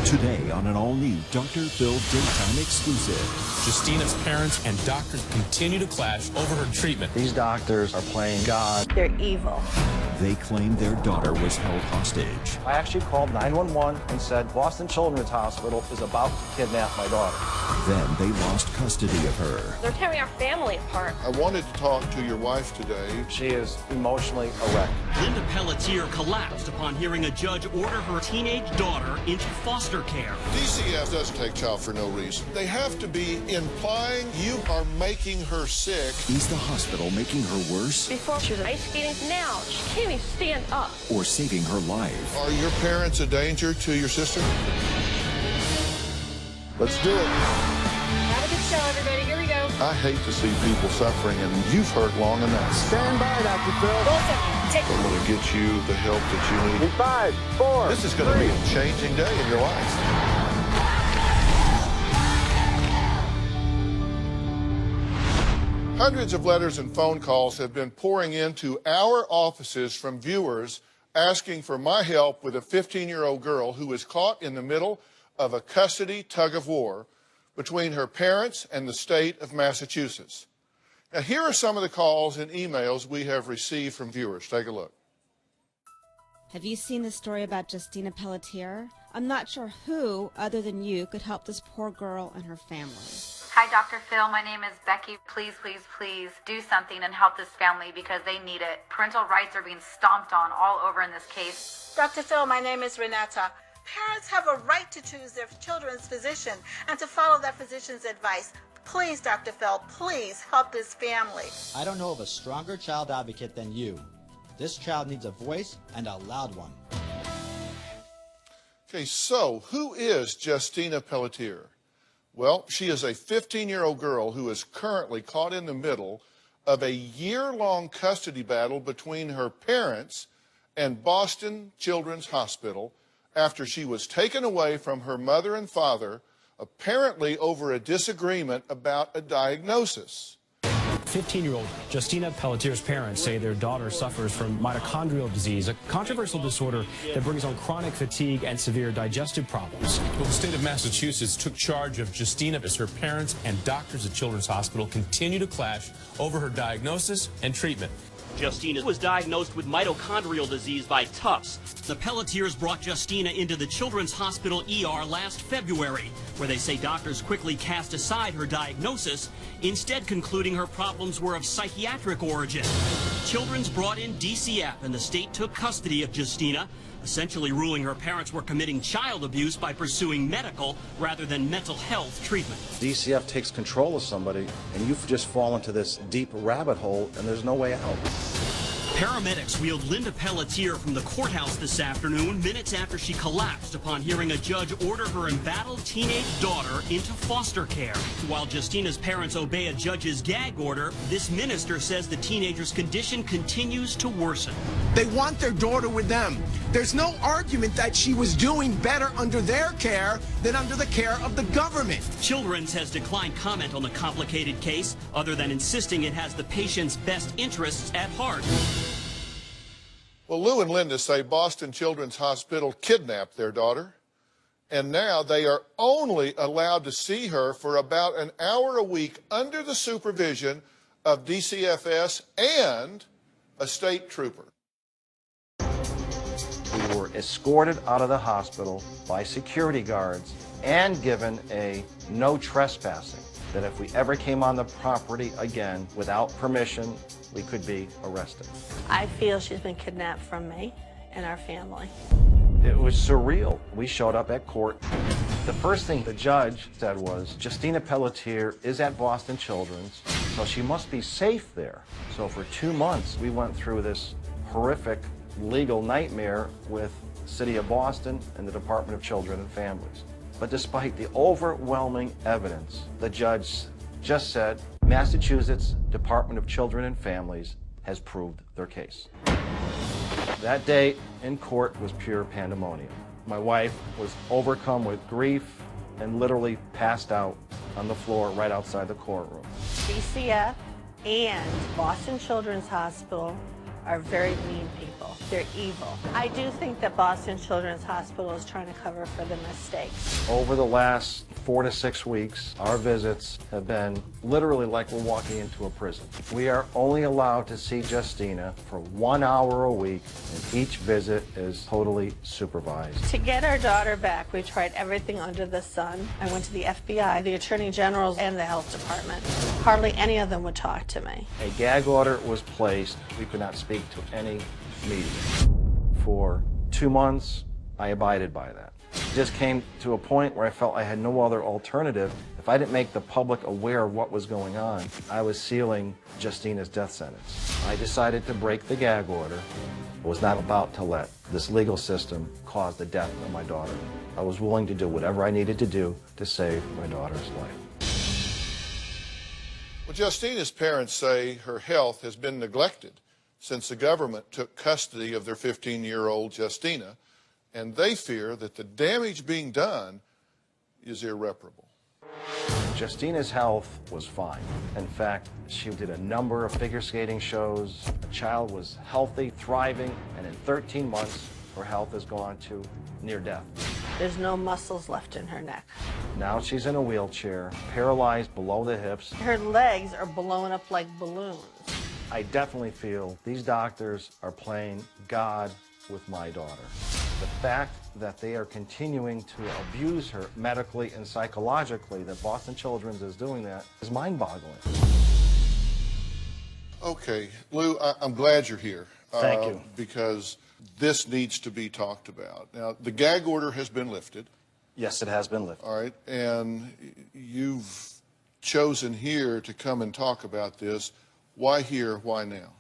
Today on an all-new Dr. Phil Daytime exclusive. Justina's parents and doctors continue to clash over her treatment. These doctors are playing God. They're evil. They claim their daughter was held hostage. I actually called 911 and said Boston Children's Hospital is about to kidnap my daughter. Then they lost custody of her. They're tearing our family apart. I wanted to talk to your wife today. She is emotionally a wreck. Linda Pelletier collapsed upon hearing a judge order her teenage daughter into foster care. DCF doesn't take child for no reason. They have to be implying you are making her sick. Is the hospital making her worse Before she was ice skating, now she can't even stand up. or saving her life? Are your parents a danger to your sister? Let's do it. Have a good show, everybody. Here we go. I hate to see people suffering, and you've hurt long enough. Stand by, Dr. Phil. I'm going to get you the help that you need. 5, 4. This is going to be a changing day in your life. Hundreds of letters and phone calls have been pouring into our offices from viewers asking for my help with a 15-year-old girl who was caught in the middle of a custody tug-of-war between her parents and the state of Massachusetts. Now, here are some of the calls and emails we have received from viewers. Take a look. Have you seen the story about Justina Pelletier? I'm not sure who, other than you, could help this poor girl and her family. Hi, Dr. Phil. My name is Becky. Please, please, please do something and help this family because they need it. Parental rights are being stomped on all over in this case. Dr. Phil, my name is Renata. Parents have a right to choose their children's physician and to follow that physician's advice. Please, Dr. Phil, please help this family. I don't know of a stronger child advocate than you. This child needs a voice, and a loud one. Okay, so who is Justina Pelletier? Well, she is a 15-year-old girl who is currently caught in the middle of a year-long custody battle between her parents and Boston Children's Hospital after she was taken away from her mother and father, apparently over a disagreement about a diagnosis. 15-year-old Justina Pelletier's parents say their daughter suffers from mitochondrial disease, a controversial disorder that brings on chronic fatigue and severe digestive problems. Well, the state of Massachusetts took charge of Justina as her parents and doctors at Children's Hospital continue to clash over her diagnosis and treatment. Justina was diagnosed with mitochondrial disease by Tufts. The Pelletiers brought Justina into the Children's Hospital ER last February, where they say doctors quickly cast aside her diagnosis, instead concluding her problems were of psychiatric origin. Children's brought in DCF and the state took custody of Justina, essentially ruling her parents were committing child abuse by pursuing medical rather than mental health treatment. DCF takes control of somebody, and you've just fallen into this deep rabbit hole, and there's no way out. Paramedics wheeled Linda Pelletier from the courthouse this afternoon, minutes after she collapsed upon hearing a judge order her embattled teenage daughter into foster care. While Justina's parents obey a judge's gag order, this minister says the teenager's condition continues to worsen. They want their daughter with them. There's no argument that she was doing better under their care than under the care of the government. Children's has declined comment on the complicated case, other than insisting it has the patient's best interests at heart. Well, Lou and Linda say Boston Children's Hospital kidnapped their daughter, and now they are only allowed to see her for about an hour a week under the supervision of DCFS and a state trooper. We were escorted out of the hospital by security guards and given a no trespassing, that if we ever came on the property again without permission, we could be arrested. I feel she's been kidnapped from me and our family. It was surreal. We showed up at court. The first thing the judge said was, Justina Pelletier is at Boston Children's, so she must be safe there. So for 2 months, we went through this horrific legal nightmare with the City of Boston and the Department of Children and Families. But despite the overwhelming evidence, the judge just said, Massachusetts Department of Children and Families has proved their case. That day in court was pure pandemonium. My wife was overcome with grief and literally passed out on the floor right outside the courtroom. DCF and Boston Children's Hospital are very mean people. They're evil. I do think that Boston Children's Hospital is trying to cover for the mistakes. Over the last 4 to 6 weeks, our visits have been literally like we're walking into a prison. We are only allowed to see Justina for 1 hour a week, and each visit is totally supervised. To get our daughter back, we tried everything under the sun. I went to the FBI, the Attorney General's, and the Health Department. Hardly any of them would talk to me. A gag order was placed. We could not speak to any media. For 2 months, I abided by that. It just came to a point where I felt I had no other alternative. If I didn't make the public aware of what was going on, I was sealing Justina's death sentence. I decided to break the gag order. I was not about to let this legal system cause the death of my daughter. I was willing to do whatever I needed to do to save my daughter's life. Well, Justina's parents say her health has been neglected since the government took custody of their 15-year-old Justina, and they fear that the damage being done is irreparable. Justina's health was fine. In fact, she did a number of figure skating shows. The child was healthy, thriving, and in 13 months, her health has gone to near death. There's no muscles left in her neck. Now she's in a wheelchair, paralyzed below the hips. Her legs are blown up like balloons. I definitely feel these doctors are playing God with my daughter. The fact that they are continuing to abuse her medically and psychologically, that Boston Children's is doing that, is mind-boggling. Okay, Lou, I'm glad you're here. Thank you. Because this needs to be talked about. Now, the gag order has been lifted. Yes, it has been lifted. All right, and you've chosen here to come and talk about this. Why here? Why now?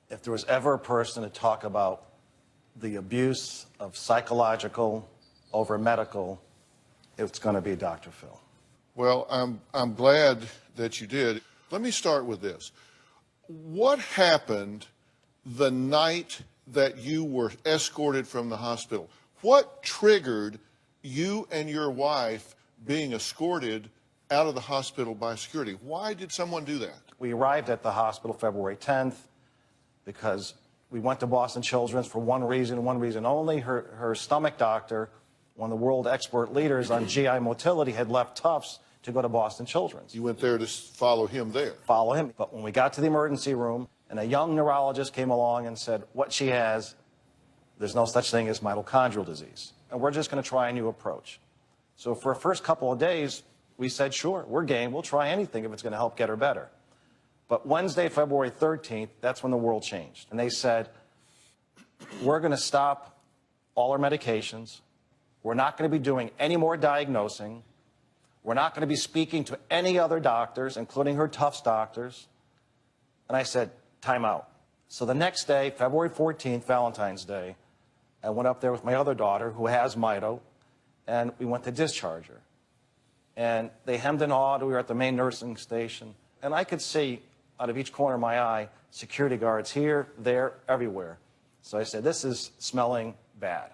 If there was ever a person to talk about the abuse of psychological over medical, it's going to be Dr. Phil. Well, I'm glad that you did. Let me start with this. What happened the night that you were escorted from the hospital? What triggered you and your wife being escorted out of the hospital by security? Why did someone do that? We arrived at the hospital February 10th because we went to Boston Children's for one reason only. Her stomach doctor, one of the world expert leaders on GI motility, had left Tufts to go to Boston Children's. You went there to follow him there? Follow him. But when we got to the emergency room, and a young neurologist came along and said, what she has, there's no such thing as mitochondrial disease. And we're just going to try a new approach. So for the first couple of days, we said, sure, we're game. We'll try anything if it's going to help get her better. But Wednesday, February 13th, that's when the world changed. And they said, we're going to stop all our medications. We're not going to be doing any more diagnosing. We're not going to be speaking to any other doctors, including her Tufts doctors. And I said, time out. So the next day, February 14th, Valentine's Day, I went up there with my other daughter, who has mito, and we went to discharge her. And they hemmed and hawed. We were at the main nursing station. And I could see out of each corner of my eye security guards here, there, everywhere. So I said, this is smelling bad.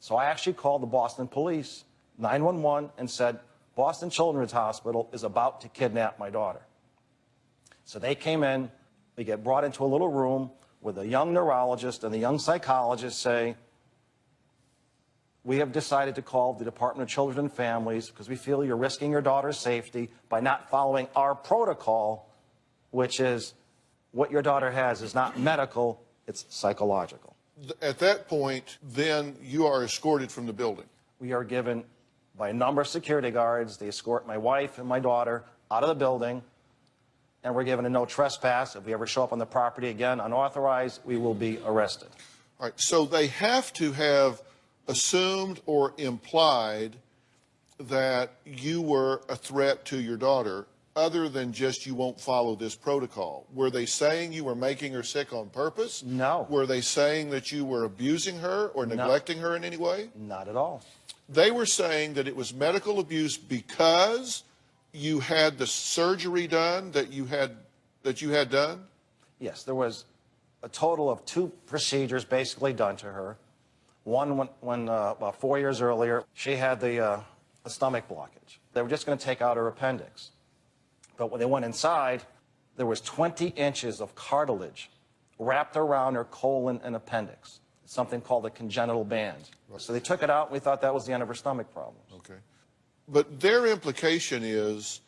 So I actually called the Boston police, 911, and said, Boston Children's Hospital is about to kidnap my daughter. So they came in. We get brought into a little room where the young neurologist and the young psychologist say, we have decided to call the Department of Children and Families because we feel you're risking your daughter's safety by not following our protocol, which is what your daughter has is not medical, it's psychological. At that point, then, you are escorted from the building. We are given by a number of security guards. They escort my wife and my daughter out of the building, and we're given a no trespass. If we ever show up on the property again unauthorized, we will be arrested. All right, so they have to have assumed or implied that you were a threat to your daughter, other than just you won't follow this protocol. Were they saying you were making her sick on purpose? No. Were they saying that you were abusing her or neglecting her in any way? Not at all. They were saying that it was medical abuse because you had the surgery done that you had done? Yes, there was a total of 2 procedures basically done to her. One when about 4 years earlier, she had a stomach blockage. They were just going to take out her appendix. But when they went inside, there was 20 inches of cartilage wrapped around her colon and appendix, something called a congenital band. So they took it out, and we thought that was the end of her stomach problems. Okay. But their implication is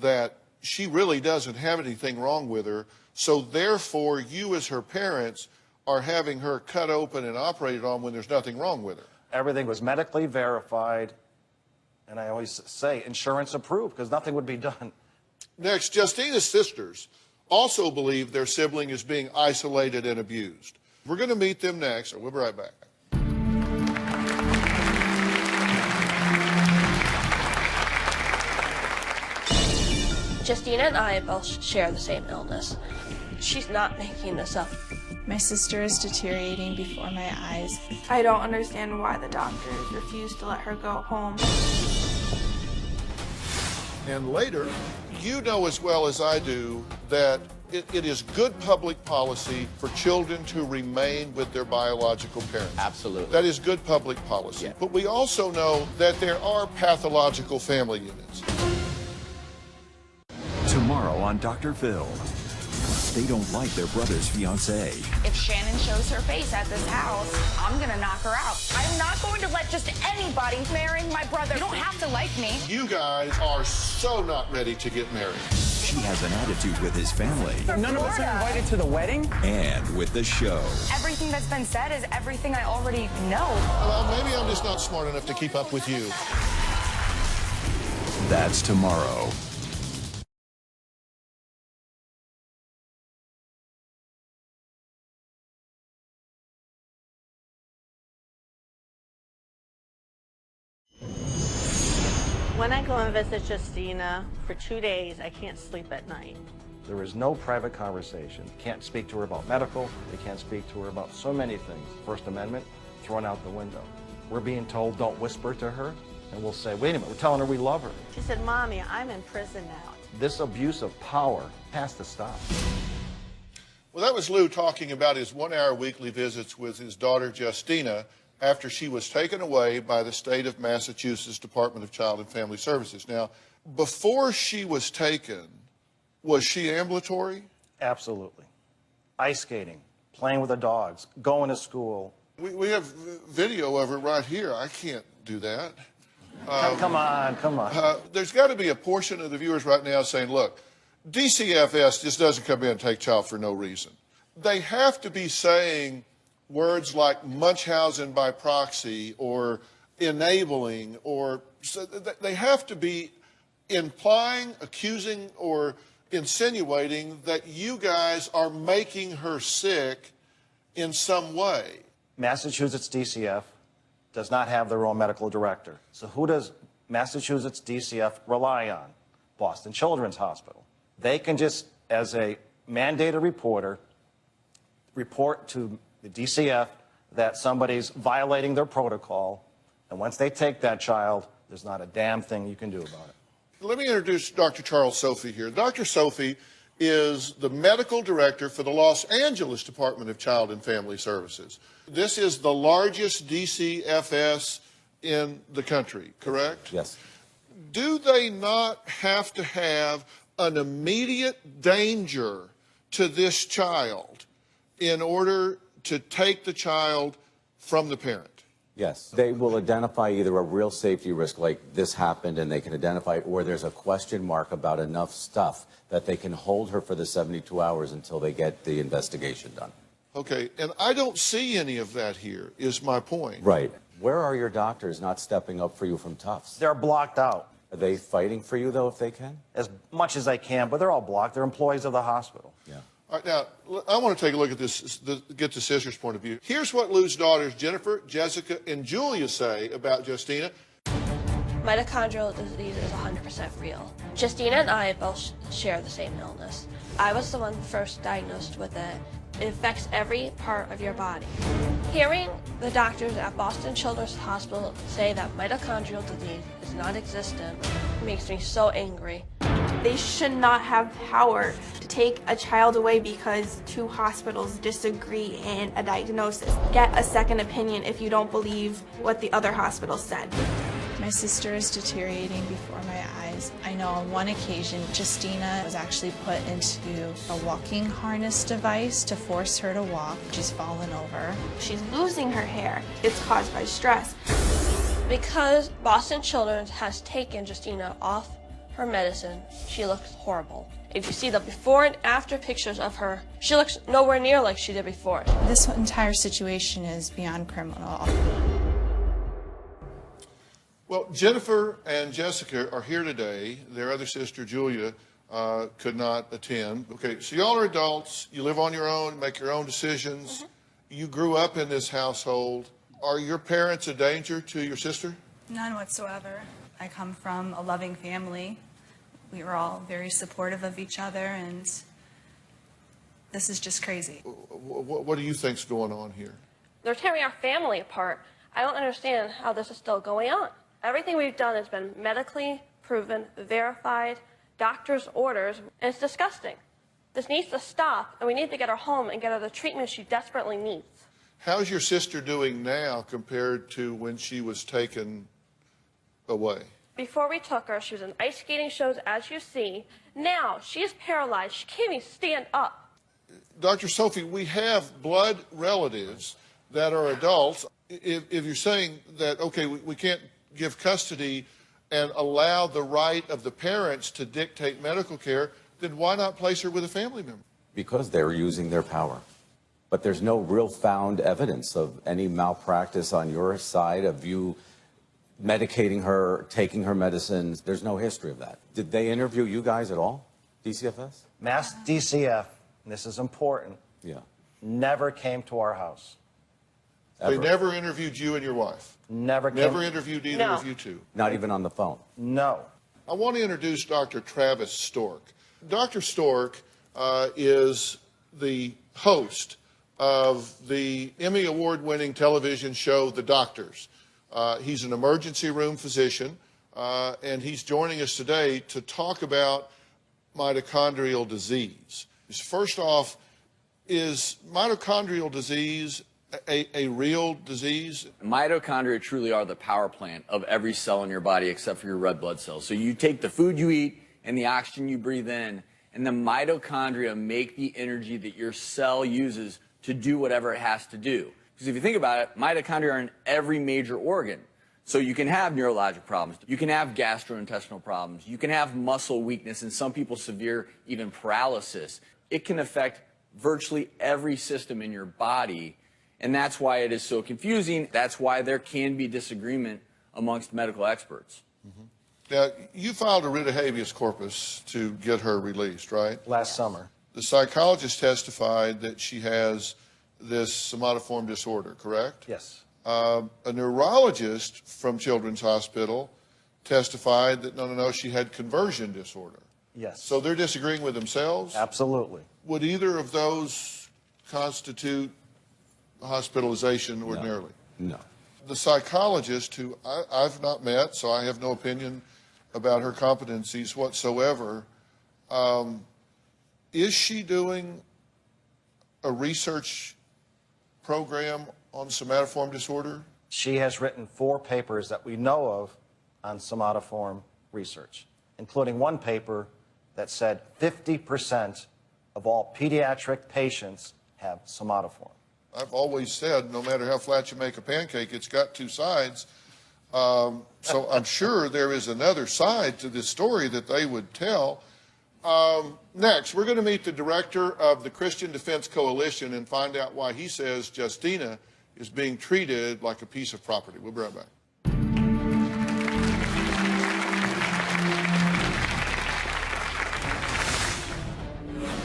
that she really doesn't have anything wrong with her, so therefore you as her parents are having her cut open and operated on when there's nothing wrong with her. Everything was medically verified, and I always say insurance approved, because nothing would be done. Next, Justina's sisters also believe their sibling is being isolated and abused. We're going to meet them next. We'll be right back. Justina and I both share the same illness. She's not making this up. My sister is deteriorating before my eyes. I don't understand why the doctors refuse to let her go home. And later, you know as well as I do that it is good public policy for children to remain with their biological parents. Absolutely. That is good public policy. Yeah. But we also know that there are pathological family units. Tomorrow on Dr. Phil. They don't like their brother's fiancée. If Shannon shows her face at this house, I'm gonna knock her out. I'm not going to let just anybody marry my brother. You don't have to like me. You guys are so not ready to get married. She has an attitude with his family. None of us are invited to the wedding? And with the show. Everything that's been said is everything I already know. Well, maybe I'm just not smart enough to keep up with you. That's tomorrow. When I go and visit Justina for 2 days, I can't sleep at night. There is no private conversation. Can't speak to her about medical. They can't speak to her about so many things. First Amendment, thrown out the window. We're being told don't whisper to her, and we'll say, wait a minute, we're telling her we love her. She said, Mommy, I'm in prison now. This abuse of power has to stop. Well, that was Lou talking about his 1-hour weekly visits with his daughter Justina after she was taken away by the state of Massachusetts Department of Child and Family Services. Now, before she was taken, was she ambulatory? Absolutely. Ice skating, playing with the dogs, going to school. We have video of her right here. I can't do that. Come on. There's got to be a portion of the viewers right now saying, look, DCFS just doesn't come in and take child for no reason. They have to be saying words like Munchausen by proxy or enabling, or so they have to be implying, accusing, or insinuating that you guys are making her sick in some way. Massachusetts DCF does not have their own medical director. So who does Massachusetts DCF rely on? Boston Children's Hospital. They can just, as a mandated reporter, report to the DCF that somebody's violating their protocol, and once they take that child, there's not a damn thing you can do about it. Let me introduce Dr. Charles Sophie here. Dr. Sophie is the medical director for the Los Angeles Department of Child and Family Services. This is the largest DCFS in the country, correct? Yes. Do they not have to have an immediate danger to this child in order to take the child from the parent? Yes. They will identify either a real safety risk, like this happened and they can identify it, or there's a question mark about enough stuff that they can hold her for the 72 hours until they get the investigation done. Okay, and I don't see any of that here, is my point. Right. Where are your doctors not stepping up for you from Tufts? They're blocked out. Are they fighting for you, though, if they can? As much as they can, but they're all blocked. They're employees of the hospital. Yeah. All right, now, I want to take a look at this, get the sister's point of view. Here's what Lou's daughters, Jennifer, Jessica, and Julia say about Justina. Mitochondrial disease is 100% real. Justina and I both share the same illness. I was the one first diagnosed with it. It affects every part of your body. Hearing the doctors at Boston Children's Hospital say that mitochondrial disease is non-existent makes me so angry. They should not have power to take a child away because two hospitals disagree in a diagnosis. Get a second opinion if you don't believe what the other hospital said. My sister is deteriorating before my eyes. I know on one occasion, Justina was actually put into a walking harness device to force her to walk. She's fallen over. She's losing her hair. It's caused by stress. Because Boston Children's has taken Justina off her medicine, she looks horrible. If you see the before and after pictures of her, she looks nowhere near like she did before. This entire situation is beyond criminal. Well, Jennifer and Jessica are here today. Their other sister, Julia, could not attend. Okay, so y'all are adults. You live on your own, make your own decisions. You grew up in this household. Are your parents a danger to your sister? None whatsoever. I come from a loving family. We were all very supportive of each other, and this is just crazy. What do you think's going on here? They're tearing our family apart. I don't understand how this is still going on. Everything we've done has been medically proven, verified, doctor's orders, and it's disgusting. This needs to stop, and we need to get her home and get her the treatment she desperately needs. How's your sister doing now compared to when she was taken away? Before we took her, she was in ice skating shows, as you see. Now, she is paralyzed. She can't even stand up. Dr. Sophie, we have blood relatives that are adults. If you're saying that, okay, we can't give custody and allow the right of the parents to dictate medical care, then why not place her with a family member? Because they're using their power. But there's no real found evidence of any malpractice on your side of you medicating her, taking her medicines. There's no history of that. Did they interview you guys at all, DCFS? Mass DCF, and this is important, never came to our house. They never interviewed you and your wife? Never interviewed either of you two? Not even on the phone? No. I want to introduce Dr. Travis Stork. Dr. Stork is the host of the Emmy Award-winning television show, The Doctors. He's an emergency room physician, and he's joining us today to talk about mitochondrial disease. First off, is mitochondrial disease a real disease? Mitochondria truly are the power plant of every cell in your body except for your red blood cells. So you take the food you eat and the oxygen you breathe in, and the mitochondria make the energy that your cell uses to do whatever it has to do. Because if you think about it, mitochondria are in every major organ. So you can have neurologic problems, you can have gastrointestinal problems, you can have muscle weakness, and some people severe even paralysis. It can affect virtually every system in your body, and that's why it is so confusing. That's why there can be disagreement amongst medical experts. Now, you filed a writ of habeas corpus to get her released, right? Last summer. The psychologist testified that she has this somatoform disorder, correct? Yes. A neurologist from Children's Hospital testified that, no, she had conversion disorder. Yes. So they're disagreeing with themselves? Absolutely. Would either of those constitute hospitalization ordinarily? No. The psychologist, who I've not met, so I have no opinion about her competencies whatsoever, is she doing a research program on somatoform disorder? She has written 4 papers that we know of on somatoform research, including one paper that said 50% of all pediatric patients have somatoform. I've always said, no matter how flat you make a pancake, it's got 2 sides. So I'm sure there is another side to this story that they would tell. Next, we're going to meet the director of the Christian Defense Coalition and find out why he says Justina is being treated like a piece of property. We'll be right back.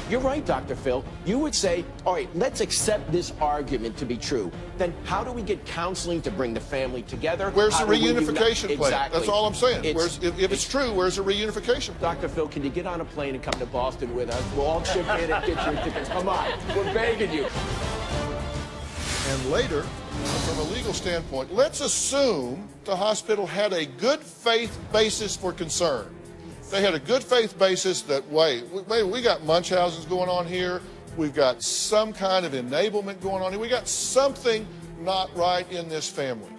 You're right, Dr. Phil. You would say, all right, let's accept this argument to be true. Then how do we get counseling to bring the family together? Where's the How do we reunification plan? Exactly. That's all I'm saying. If it's true, where's the reunification plan? Dr. Phil, can you get on a plane and come to Boston with us? We'll all chip in and get your tickets. Come on. We're begging you. And later, from a legal standpoint, let's assume the hospital had a good faith basis for concern. They had a good faith basis that, wait, we got Munchausen's going on here. We've got some kind of enablement going on here. We got something not right in this family.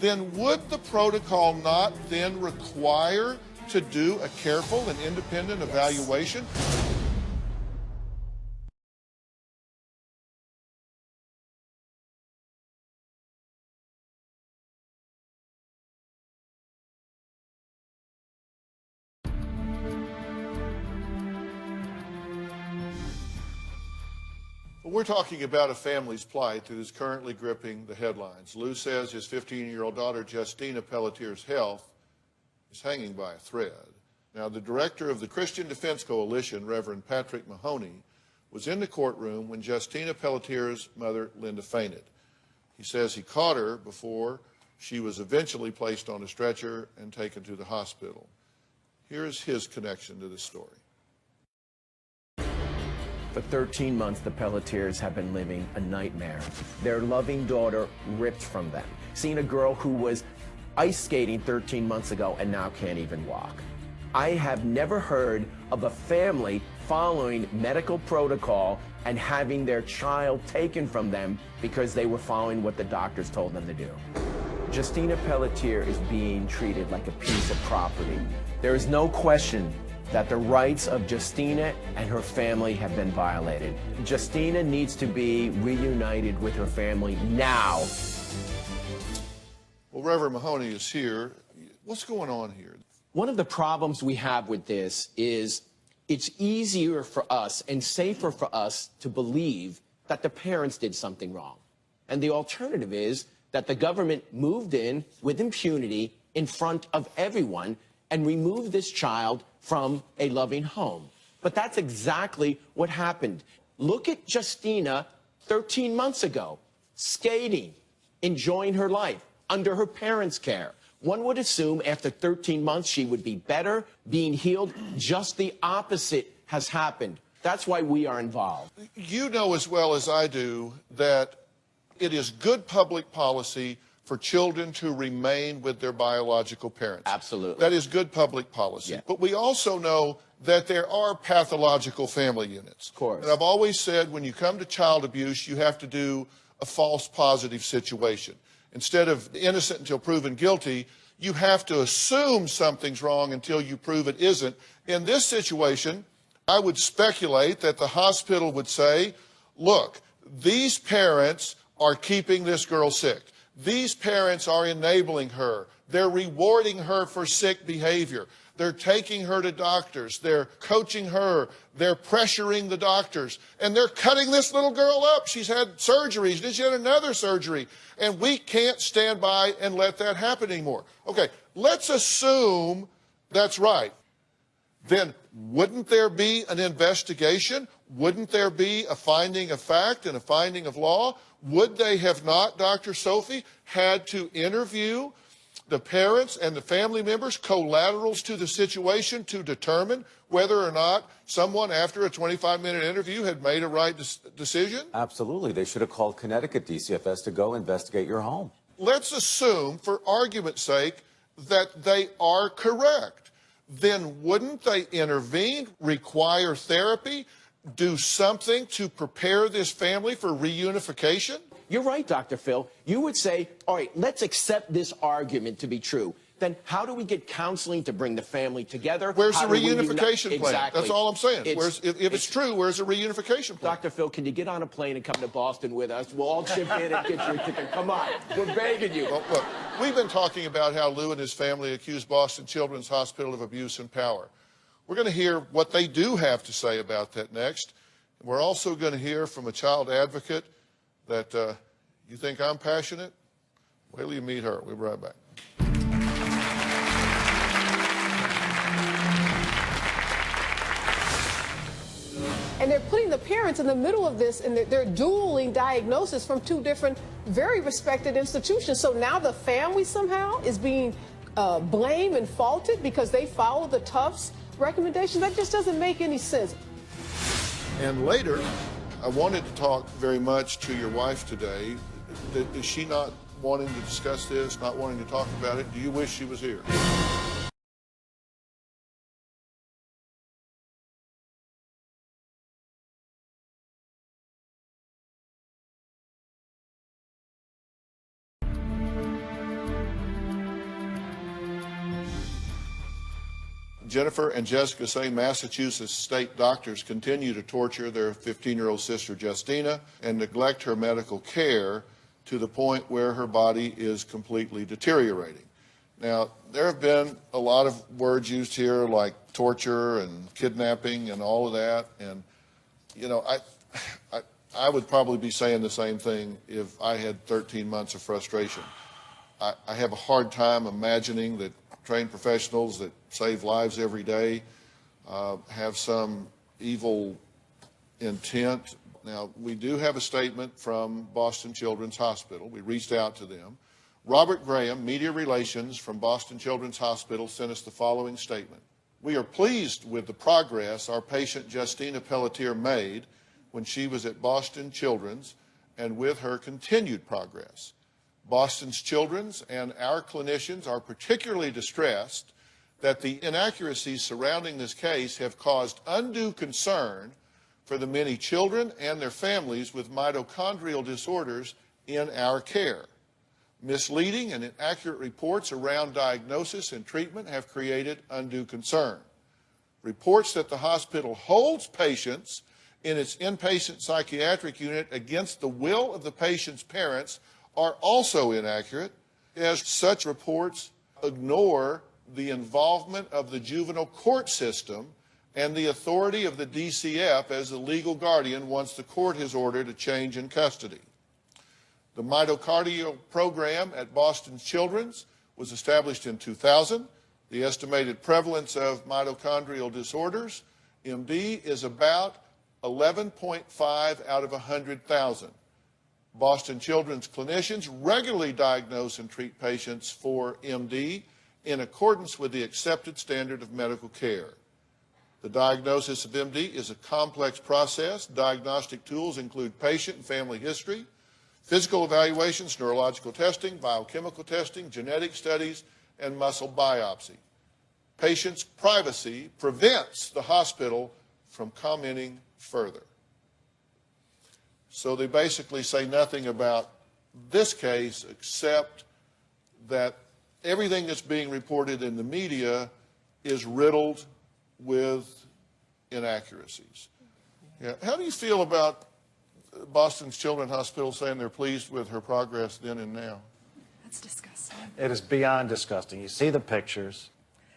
then would the protocol not then require to do a careful and independent evaluation? We're talking about a family's plight that is currently gripping the headlines. Lou says his 15-year-old daughter, Justina Pelletier's health is hanging by a thread. Now, the director of the Christian Defense Coalition, Reverend Patrick Mahoney, was in the courtroom when Justina Pelletier's mother, Linda, fainted. He says he caught her before she was eventually placed on a stretcher and taken to the hospital. Here's his connection to this story. For 13 months, the Pelletiers have been living a nightmare. Their loving daughter ripped from them. Seeing a girl who was ice skating 13 months ago and now can't even walk. I have never heard of a family following medical protocol and having their child taken from them because they were following what the doctors told them to do. Justina Pelletier is being treated like a piece of property. There is no question that the rights of Justina and her family have been violated. Justina needs to be reunited with her family now. Well, Reverend Mahoney is here. What's going on here? One of the problems we have with this is it's easier for us and safer for us to believe that the parents did something wrong. And the alternative is that the government moved in with impunity in front of everyone and removed this child from a loving home. But that's exactly what happened. Look at Justina 13 months ago, skating, enjoying her life under her parents' care. One would assume after 13 months she would be better, being healed. Just the opposite has happened. That's why we are involved. You know as well as I do that it is good public policy for children to remain with their biological parents. Absolutely. That is good public policy. Yeah. But we also know that there are pathological family units. Of course. And I've always said when you come to child abuse, you have to do a false positive situation. Instead of innocent until proven guilty, you have to assume something's wrong until you prove it isn't. In this situation, I would speculate that the hospital would say, look, these parents are keeping this girl sick. These parents are enabling her. They're rewarding her for sick behavior. They're taking her to doctors. They're coaching her. They're pressuring the doctors. And they're cutting this little girl up. She's had surgeries. Then she had another surgery. And we can't stand by and let that happen anymore. Okay, let's assume that's right. Then wouldn't there be an investigation? Wouldn't there be a finding of fact and a finding of law? Would they have not, Dr. Sophie, had to interview the parents and the family members, collaterals to the situation, to determine whether or not someone, after a 25-minute interview, had made a right decision? Absolutely. They should have called Connecticut DCFS to go investigate your home. Let's assume, for argument's sake, that they are correct. Then wouldn't they intervene, require therapy, do something to prepare this family for reunification? You're right, Dr. Phil. You would say, all right, let's accept this argument to be true. Then how do we get counseling to bring the family together? Where's the reunification plan? Exactly. That's all I'm saying. If it's true, where's the reunification plan? Dr. Phil, can you get on a plane and come to Boston with us? We'll all chip in and get you a ticket. Come on. We're begging you. Well, look, we've been talking about how Lou and his family accused Boston Children's Hospital of abuse and power. We're going to hear what they do have to say about that next. We're also going to hear from a child advocate that you think I'm passionate? Wait till you meet her. We'll be right back. And they're putting the parents in the middle of this, and they're dueling diagnosis from two different, very respected institutions. So now the family somehow is being blamed and faulted because they followed the Tufts recommendations. That just doesn't make any sense. And later, I wanted to talk very much to your wife today. Is she not wanting to discuss this, not wanting to talk about it? Do you wish she was here? Jennifer and Jessica say Massachusetts state doctors continue to torture their 15-year-old sister Justina and neglect her medical care to the point where her body is completely deteriorating. Now, there have been a lot of words used here like torture and kidnapping and all of that, and you know, I would probably be saying the same thing if I had 13 months of frustration. I have a hard time imagining that trained professionals that save lives every day have some evil intent. Now, we do have a statement from Boston Children's Hospital. We reached out to them. Robert Graham, Media Relations from Boston Children's Hospital, sent us the following statement. We are pleased with the progress our patient Justina Pelletier made when she was at Boston Children's and with her continued progress. Boston's Children's and our clinicians are particularly distressed that the inaccuracies surrounding this case have caused undue concern for the many children and their families with mitochondrial disorders in our care. Misleading and inaccurate reports around diagnosis and treatment have created undue concern. Reports that the hospital holds patients in its inpatient psychiatric unit against the will of the patient's parents are also inaccurate, as such reports ignore the involvement of the juvenile court system and the authority of the DCF as the legal guardian once the court has ordered a change in custody. The mitochondrial program at Boston Children's was established in 2000. The estimated prevalence of mitochondrial disorders, MD, is about 11.5 out of 100,000. Boston Children's clinicians regularly diagnose and treat patients for MD in accordance with the accepted standard of medical care. The diagnosis of MD is a complex process. Diagnostic tools include patient and family history, physical evaluations, neurological testing, biochemical testing, genetic studies, and muscle biopsy. Patients' privacy prevents the hospital from commenting further. So they basically say nothing about this case except that everything that's being reported in the media is riddled with inaccuracies. Yeah. How do you feel about Boston's Children's Hospital saying they're pleased with her progress then and now? That's disgusting. It is beyond disgusting. You see the pictures.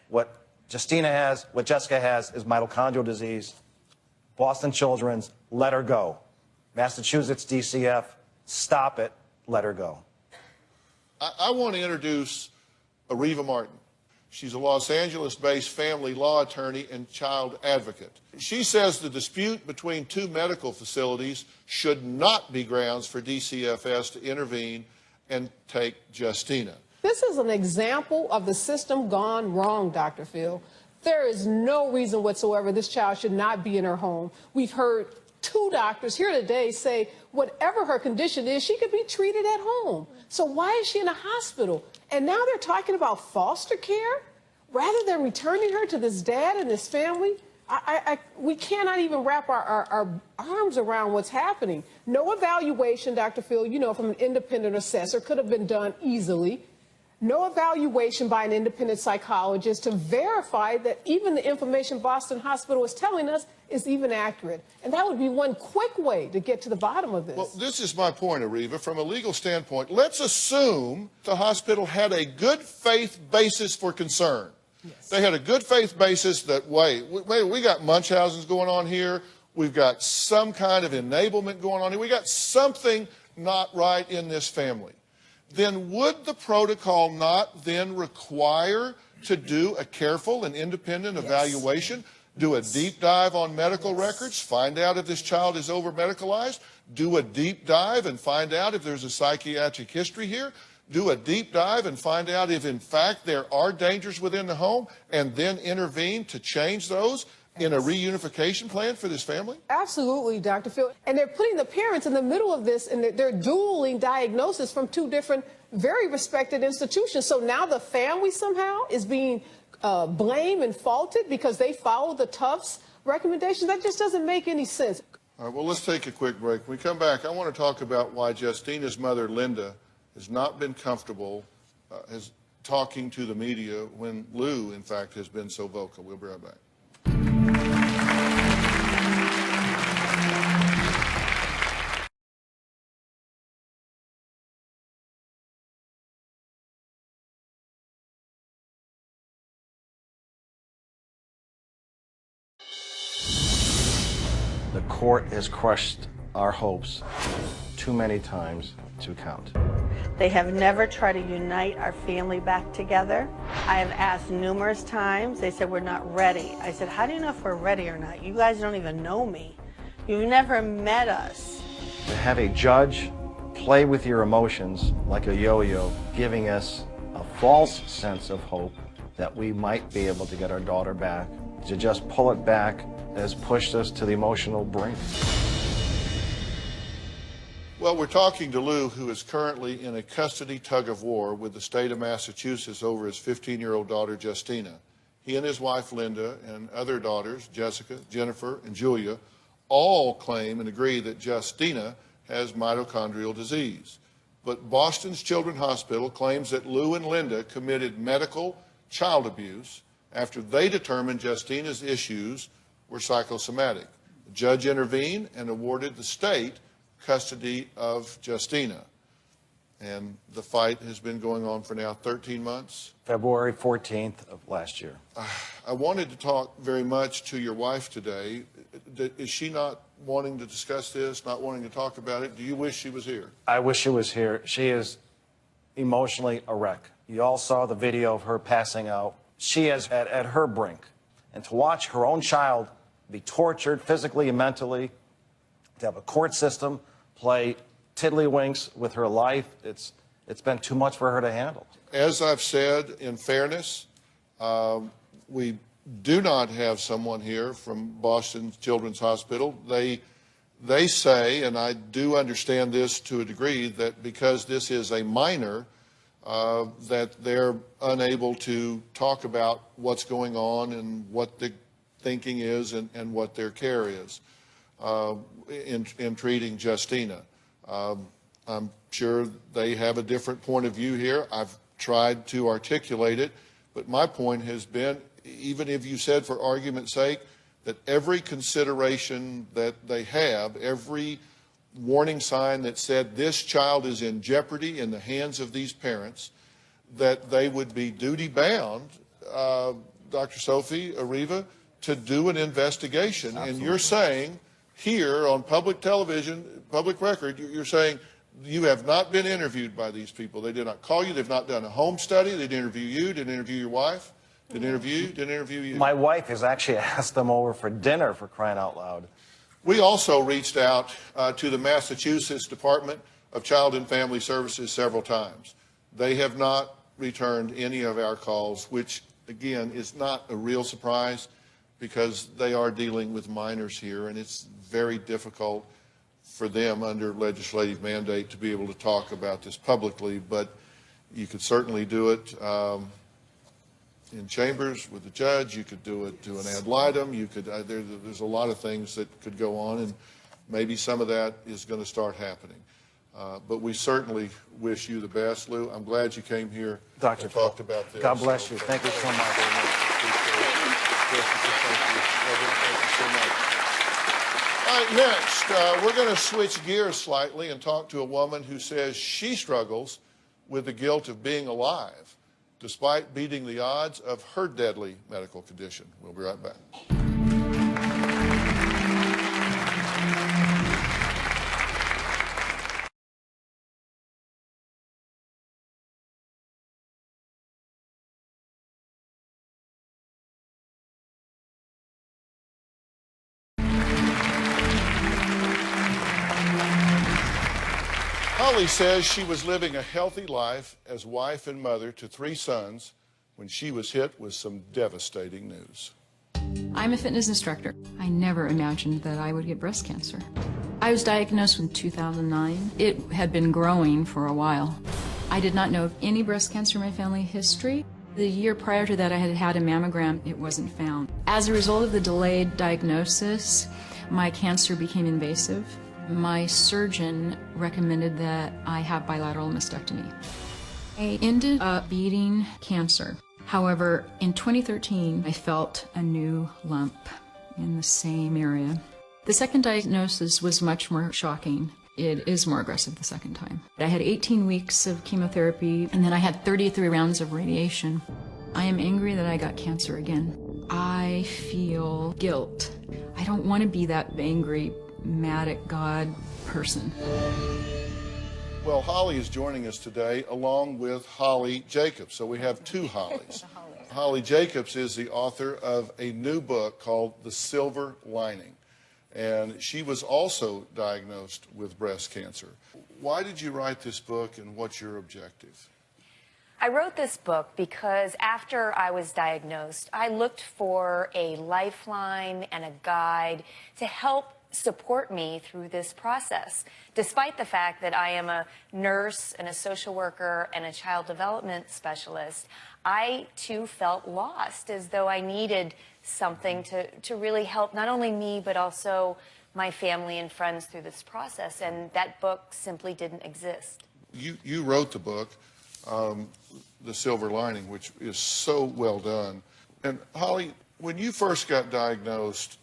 What Justina has, what Jessica has, is mitochondrial disease. Boston Children's, let her go. Massachusetts DCF, stop it, let her go. I want to introduce Ariva Martin. She's a Los Angeles-based family law attorney and child advocate. She says the dispute between two medical facilities should not be grounds for DCFS to intervene and take Justina. This is an example of the system gone wrong, Dr. Phil. There is no reason whatsoever this child should not be in her home. We've heard two doctors here today say whatever her condition is, she could be treated at home. So why is she in a hospital? And now they're talking about foster care rather than returning her to this dad and this family. We cannot even wrap our arms around what's happening. No evaluation, Dr. Phil, you know, from an independent assessor could have been done easily. No evaluation by an independent psychologist to verify that even the information Boston Hospital is telling us is even accurate. And that would be one quick way to get to the bottom of this. Well, this is my point, Ariva. From a legal standpoint, let's assume the hospital had a good faith basis for concern. Yes. They had a good faith basis that, wait, we got Munchausen's going on here. We've got some kind of enablement going on here. We got something not right in this family. Then would the protocol not then require to do a careful and independent evaluation, do a deep dive on medical records, find out if this child is over-medicalized, do a deep dive and find out if there's a psychiatric history here, do a deep dive and find out if in fact there are dangers within the home, and then intervene to change those in a reunification plan for this family? Absolutely, Dr. Phil. And they're putting the parents in the middle of this, and they're dueling diagnosis from two different, very respected institutions. So now the family somehow is being blamed and faulted because they followed the Tufts recommendations. That just doesn't make any sense. All right, well, let's take a quick break. When we come back, I want to talk about why Justina's mother, Linda, has not been comfortable, has talking to the media when Lou, in fact, has been so vocal. We'll be right back. The court has crushed our hopes too many times to count. They have never tried to unite our family back together. I have asked numerous times. They said, we're not ready. I said, how do you know if we're ready or not? You guys don't even know me. You've never met us. To have a judge play with your emotions like a yo-yo, giving us a false sense of hope that we might be able to get our daughter back, to just pull it back has pushed us to the emotional brink. Well, we're talking to Lou, who is currently in a custody tug-of-war with the state of Massachusetts over his 15-year-old daughter, Justina. He and his wife, Linda, and other daughters, Jessica, Jennifer, and Julia, all claim and agree that Justina has mitochondrial disease. But Boston's Children's Hospital claims that Lou and Linda committed medical child abuse after they determined Justina's issues were psychosomatic. The judge intervened and awarded the state custody of Justina. And the fight has been going on for now 13 months. February 14th of last year. I wanted to talk very much to your wife today. Is she not wanting to discuss this, not wanting to talk about it? Do you wish she was here? I wish she was here. She is emotionally a wreck. You all saw the video of her passing out. She is at her brink. And to watch her own child be tortured physically and mentally, to have a court system play tiddlywinks with her life, it's been too much for her to handle. As I've said, in fairness, we do not have someone here from Boston Children's Hospital. They say, and I do understand this to a degree, that because this is a minor, that they're unable to talk about what's going on and what the thinking is and what their care is in treating Justina. I'm sure they have a different point of view here. I've tried to articulate it, but my point has been, even if you said for argument's sake that every consideration that they have, every warning sign that said this child is in jeopardy in the hands of these parents, that they would be duty-bound, Dr. Sophie Arriva, to do an investigation. Absolutely. And you're saying here on public television, public record, you're saying you have not been interviewed by these people. They did not call you. They've not done a home study. They didn't interview you. Didn't interview your wife. Didn't interview you. Didn't interview you. My wife has actually asked them over for dinner, for crying out loud. We also reached out to the Massachusetts Department of Child and Family Services several times. They have not returned any of our calls, which, again, is not a real surprise because they are dealing with minors here, and it's very difficult for them under legislative mandate to be able to talk about this publicly, but you could certainly do it in chambers with the judge. You could do it to an ad litem. You could there's a lot of things that could go on, and maybe some of that is going to start happening. But we certainly wish you the best, Lou. I'm glad you came here and talked about this. God bless you. Thank you so much. All right, next, we're going to switch gears slightly and talk to a woman who says she struggles with the guilt of being alive, despite beating the odds of her deadly medical condition. We'll be right back. Holly says she was living a healthy life as wife and mother to 3 sons when she was hit with some devastating news. I'm a fitness instructor. I never imagined that I would get breast cancer. I was diagnosed in 2009. It had been growing for a while. I did not know of any breast cancer in my family history. The year prior to that, I had had a mammogram. It wasn't found. As a result of the delayed diagnosis, my cancer became invasive. My surgeon recommended that I have bilateral mastectomy. I ended up beating cancer. However, in 2013, I felt a new lump in the same area. The second diagnosis was much more shocking. It is more aggressive the second time. I had 18 weeks of chemotherapy, and then I had 33 rounds of radiation. I am angry that I got cancer again. I feel guilt. I don't want to be that angry, mad at God person. Well, Holly is joining us today along with Holly Jacobs. So we have two Hollies. Holly Jacobs is the author of a new book called The Silver Lining. And she was also diagnosed with breast cancer. Why did you write this book, and what's your objective? I wrote this book because after I was diagnosed, I looked for a lifeline and a guide to help support me through this process. Despite the fact that I am a nurse and a social worker and a child development specialist, I too felt lost, as though I needed something to really help not only me but also my family and friends through this process, and that book simply didn't exist. You wrote the book, The Silver Lining, which is so well done. And Holly, when you first got diagnosed,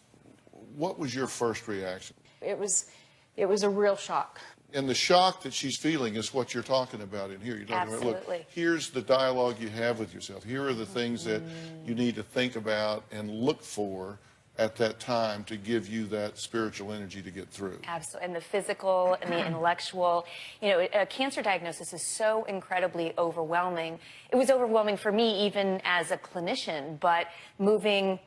what was your first reaction? It was a real shock. And the shock that she's feeling is what you're talking about in here. You're talking about, look, here's the dialogue you have with yourself. Here are the things that you need to think about and look for at that time to give you that spiritual energy to get through. Absolutely. And the physical and the intellectual. You know, a cancer diagnosis is so incredibly overwhelming. It was overwhelming for me even as a clinician, but moving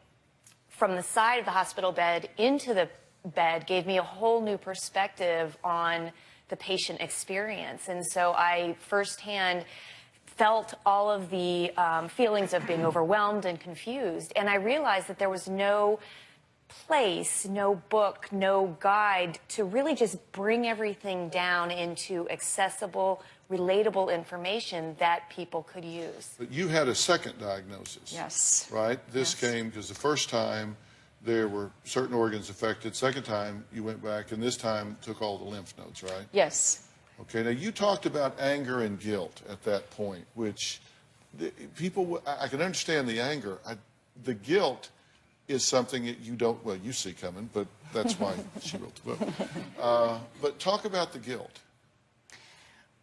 from the side of the hospital bed into the bed gave me a whole new perspective on the patient experience. And so I firsthand felt all of the feelings of being overwhelmed and confused. And I realized that there was no place, no book, no guide to really just bring everything down into accessible, relatable information that people could use. But you had a second diagnosis. Yes. Right? This came because the first time there were certain organs affected. Second time you went back, and this time took all the lymph nodes, right? Yes. Okay, now you talked about anger and guilt at that point, which people, I can understand the anger. The guilt is something that you don't, well, you see coming, but that's why she wrote the book. But talk about the guilt.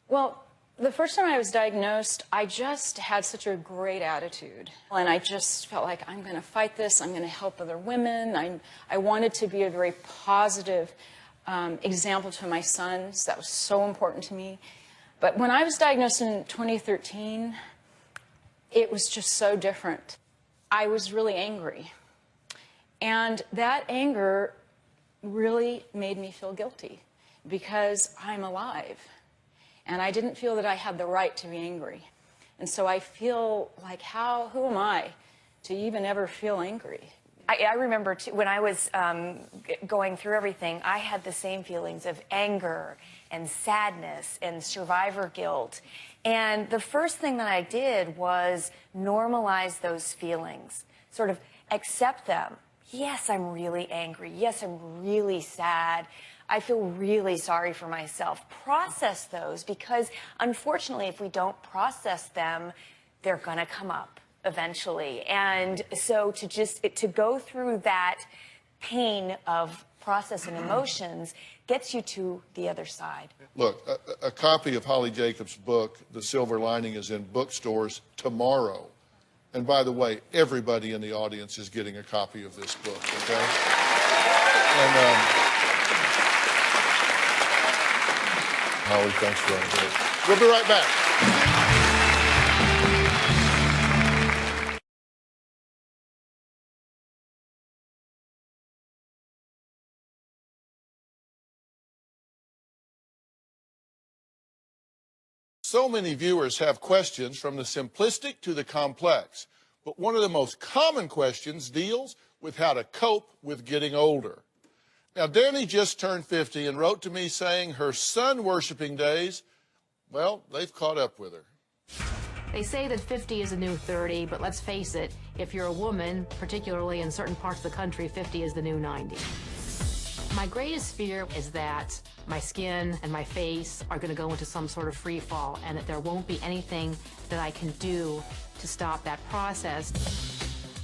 Well, the first time I was diagnosed, I just had such a great attitude. And I just felt like, I'm going to fight this. I'm going to help other women. I wanted to be a very positive example to my sons. That was so important to me. But when I was diagnosed in 2013, it was just so different. I was really angry. And that anger really made me feel guilty because I'm alive. And I didn't feel that I had the right to be angry. And so I feel like, who am I to even ever feel angry? I remember when I was going through everything, I had the same feelings of anger and sadness and survivor guilt. And the first thing that I did was normalize those feelings, sort of accept them. Yes, I'm really angry. Yes, I'm really sad. I feel really sorry for myself. Process those, because unfortunately, if we don't process them, they're going to come up eventually. And so to go through that pain of processing emotions gets you to the other side. Look, a copy of Holly Jacobs' book, The Silver Lining, is in bookstores tomorrow. And by the way, everybody in the audience is getting a copy of this book, okay? And Holly, thanks for joining us. We'll be right back. So many viewers have questions from the simplistic to the complex, but one of the most common questions deals with how to cope with getting older. Now, Dani just turned 50 and wrote to me saying her sun-worshiping days, well, they've caught up with her. They say that 50 is a new 30, but let's face it, if you're a woman, particularly in certain parts of the country, 50 is the new 90. My My greatest fear is that my skin and my face are going to go into some sort of free fall and that there won't be anything that I can do to stop that process.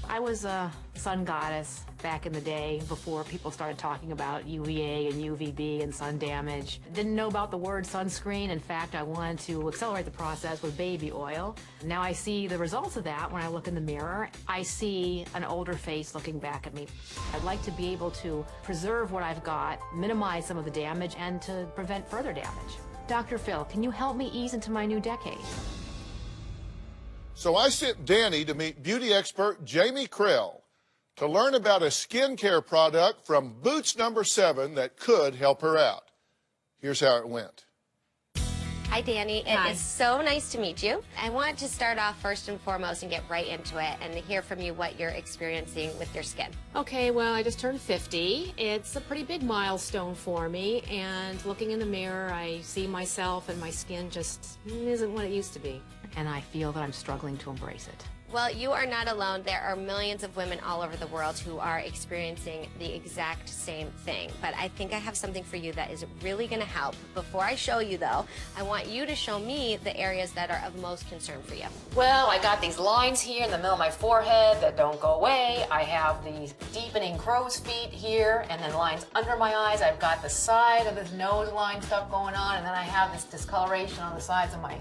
I was a sun goddess back in the day before people started talking about UVA and UVB and sun damage. Didn't know about the word sunscreen. In fact, I wanted to accelerate the process with baby oil. Now I see the results of that when I look in the mirror. I see an older face looking back at me. I'd like to be able to preserve what I've got, minimize some of the damage, and to prevent further damage. Dr. Phil, can you help me ease into my new decade? So I sent Dani to meet beauty expert Jamie Krell to learn about a skincare product from Boots No. 7 that could help her out. Here's how it went. Hi, Dani. Hi. It is so nice to meet you. I want to start off first and foremost and get right into it and hear from you what you're experiencing with your skin. Okay, well, I just turned 50. It's a pretty big milestone for me, and looking in the mirror, I see myself and my skin just isn't what it used to be. And I feel that I'm struggling to embrace it. Well, you are not alone. There are millions of women all over the world who are experiencing the exact same thing. But I think I have something for you that is really going to help. Before I show you, though, I want you to show me the areas that are of most concern for you. Well, I got these lines here in the middle of my forehead that don't go away. I have these deepening crow's feet here, and then lines under my eyes. I've got the side of this nose line stuff going on, and then I have this discoloration on the sides of my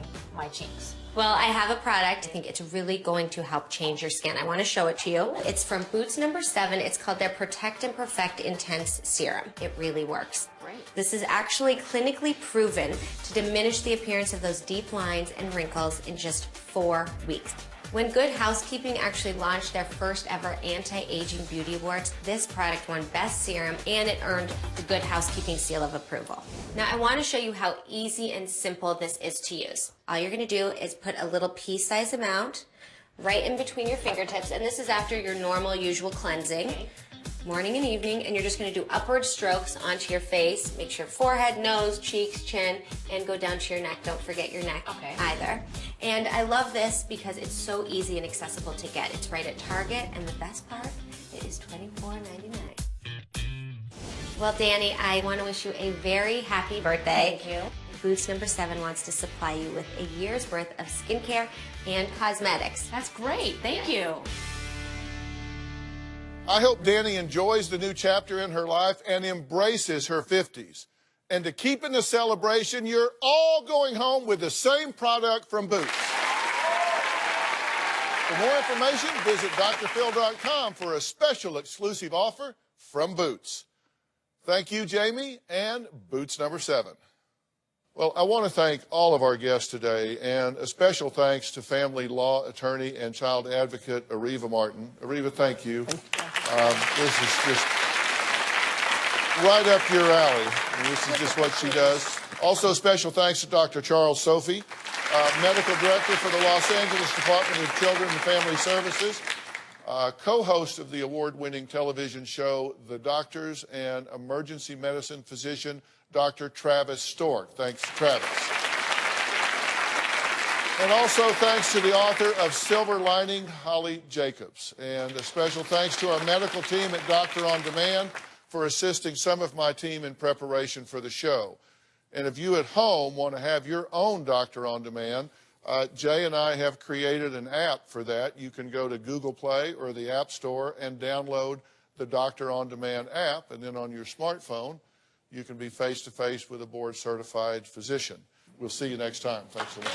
cheeks. Well, I have a product. I think it's really going to help change your skin. I want to show it to you. It's from Boots No. 7. It's called their Protect and Perfect Intense Serum. It really works. Great. This is actually clinically proven to diminish the appearance of those deep lines and wrinkles in just 4 weeks. When Good Housekeeping actually launched their first ever anti-aging beauty awards, this product won Best Serum and it earned the Good Housekeeping seal of approval. Now I want to show you how easy and simple this is to use. All you're going to do is put a little pea-sized amount right in between your fingertips, and this is after your normal usual cleansing. Morning and evening, and you're just going to do upward strokes onto your face. Make sure forehead, nose, cheeks, chin, and go down to your neck. Don't forget your neck either. And I love this because it's so easy and accessible to get. It's right at Target, and the best part, it is $24.99. Well, Dani, I want to wish you a very happy birthday. Thank you. Boots No. 7 wants to supply you with a year's worth of skincare and cosmetics. That's great. Thank you. I hope Dani enjoys the new chapter in her life and embraces her 50s. And to keep in the celebration, you're all going home with the same product from Boots. For more information, visit drphil.com for a special exclusive offer from Boots. Thank you, Jamie, and Boots No. 7. Well, I want to thank all of our guests today, and a special thanks to family law attorney and child advocate Ariva Martin. Ariva, thank you. This is just right up your alley. And this is just what she does. Also, special thanks to Dr. Charles Sophie, medical director for the Los Angeles Department of Children and Family Services, co-host of the award-winning television show The Doctors, and emergency medicine physician Dr. Travis Stork. Thanks, Travis. And also thanks to the author of Silver Lining, Holly Jacobs. And a special thanks to our medical team at Doctor On Demand for assisting some of my team in preparation for the show. And if you at home want to have your own Doctor On Demand, Jay and I have created an app for that. You can go to Google Play or the App Store and download the Doctor On Demand app. And then on your smartphone, you can be face-to-face with a board-certified physician. We'll see you next time. Thanks so much.